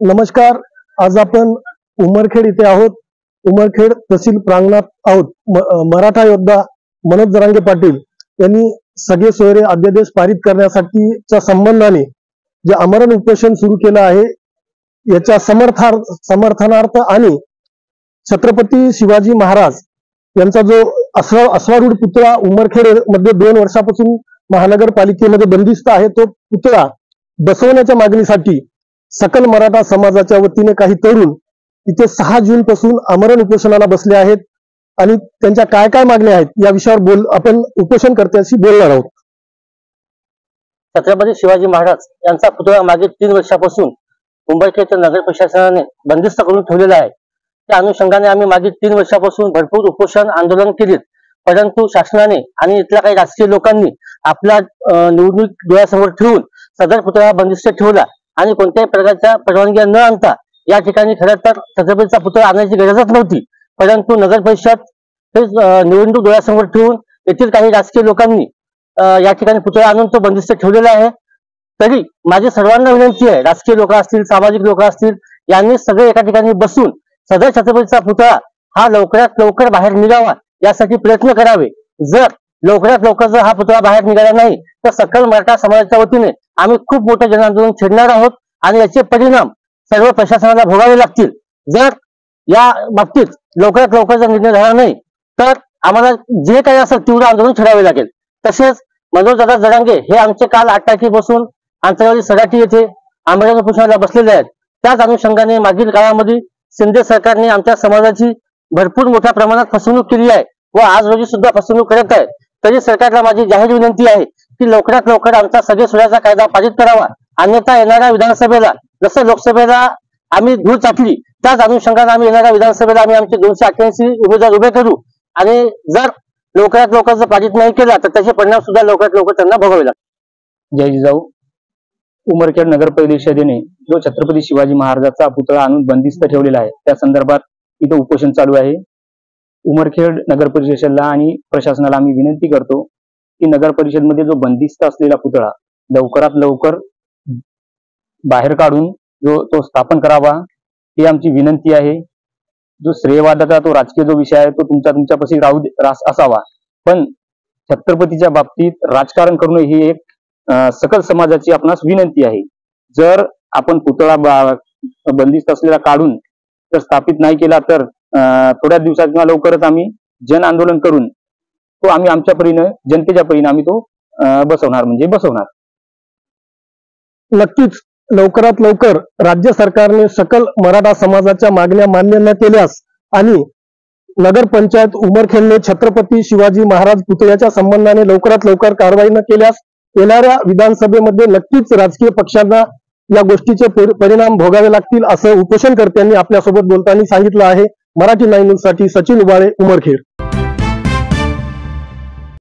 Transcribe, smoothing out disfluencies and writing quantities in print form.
नमस्कार. आज आपण उमरखेड इथे आहोत. उमरखेड तहसील प्रांगणात आहोत. मराठा योद्धा मनोज जरांगे पाटील यांनी सगळे सोयरे अध्यादेश पारित करण्यासाठीच्या संबंधाने जे आमरण उपोषण सुरू केलं आहे याच्या समर्थनार्थ आणि छत्रपती शिवाजी महाराज यांचा जो अश्वारूढ पुतळा उमरखेड मध्ये 2 वर्षापासून महानगरपालिकेमध्ये बंदिस्त आहे तो पुतळा बसवण्याच्या मागणीसाठी सकल मराठा समाजाच्या वतीने काही तरुण इथे 6 जून पासून आमरण उपोषणाला बसले आहेत आणि त्यांच्या काय काय मागण्या आहेत या विषयावर आपण उपोषणकर्त्यांशी बोलणार आहोत. छत्रपती शिवाजी महाराज यांचा पुतळा मागे 3 वर्षापासून मुंबईच्या नगर प्रशासनाने बंदिस्त करून ठेवलेला आहे. त्या अनुषंगाने आम्ही मागे 3 वर्षापासून भरपूर उपोषण आंदोलन केलीत, परंतु शासनाने आणि इथल्या काही राजकीय लोकांनी आपला निवडणूक डोळ्यासमोर ठेवून सदर पुतळा बंदिस्त ठेवला आणि कोणत्याही प्रकारच्या परवानगी न आणता या ठिकाणी खरं तर छत्रपतीचा पुतळा आणायची गरजच नव्हती, परंतु नगर परिषद हे निवडणूक डोळ्यासमोर ठेवून येथील काही राजकीय लोकांनी या ठिकाणी पुतळा आणून तो बंदिस्त ठेवलेला आहे. तरी माझी सर्वांना विनंती आहे, राजकीय लोक असतील, सामाजिक लोक असतील, यांनी सगळे एका ठिकाणी बसून सदर छत्रपतीचा पुतळा हा लवकरात लवकर बाहेर निघावा यासाठी प्रयत्न करावे. जर लवकरात लवकर जर हा पुतळा बाहेर निघाला नाही तर सकल मराठा समाजाच्या वतीने आम्ही खूप मोठं जनआंदोलन छेडणार आहोत आणि याचे परिणाम सर्व प्रशासनाला भोगावे लागतील. जर या बाबतीत लवकरात लवकर जर निर्णय झाला नाही तर आम्हाला जे काही असेल तीव्र आंदोलन छेडावे लागेल. तसेच मनोजदादा जरांगे हे आमचे काल 8 तारखेपासून आंतरवाली सराठी येथे आमरण उपोषणाला बसलेले आहेत. त्याच अनुषंगाने मागील काळामध्ये शिंदे सरकारने आमच्या समाजाची भरपूर मोठ्या प्रमाणात फसवणूक केली आहे व आज रोजी सुद्धा फसवणूक करत आहे. तरी सरकारला माझी जाहीर विनंती आहे की लवकरात लवकर आमचा सगळे सोयऱ्याचा कायदा पारित करावा, अन्यथा येणाऱ्या विधानसभेला जसं लोकसभेला आम्ही धूळ चाटली त्याच अनुषंगाने आम्ही येणाऱ्या विधानसभेला आम्ही आमचे 288 उमेदवार उभे करू आणि जर लवकरात लवकर जर पारित नाही केला तर त्याचे परिणाम सुद्धा लवकरात लवकर त्यांना भोगावे लागतील. जय जिजाऊ. उमरखेड नगर परिषदेने जो छत्रपती शिवाजी महाराजांचा पुतळा आणून बंदिस्त ठेवलेला आहे त्या संदर्भात इथं उपोषण चालू आहे. उमरखेड नगर परिषदेला आणि प्रशासनाला आम्ही विनंती करतो की नगर परिषदमध्ये जो बंदिस्त असलेला पुतळा लवकरात लवकर बाहेर काढून तो स्थापन करावा ही आमची विनंती आहे. जो श्रेयवादाचा तो राजकीय जो विषय आहे तो तुमच्यापाशी असावा, पण छत्रपतीच्या बाबतीत राजकारण करणं ही एक सकल समाजाची आपणास विनंती आहे. जर आपण पुतळा बंदिस्त असलेला काढून तर स्थापित नाही केला तर थोड्या दिवसात किंवा लवकरच आम्ही जन आंदोलन करून तो आम्ही आमच्या परीनं जनतेच्या परीनं आम्ही तो बसवणार. नक्कीच लवकरात लवकर राज्य सरकारने सकल मराठा समाजाच्या मागण्या मान्य न केल्यास आणि नगर पंचायत उमरखेडने छत्रपती शिवाजी महाराज पुतळ्याच्या संबंधाने लवकरात लवकर कारवाई न केल्यास येणाऱ्या विधानसभेमध्ये नक्कीच राजकीय पक्षांना या गोष्टीचे परिणाम भोगावे लागतील असं उपोषणकर्त्यांनी आपल्यासोबत बोलताना सांगितलं आहे. मराठी 9 न्यूज साठी सचिन उबाळे, उमरखेड.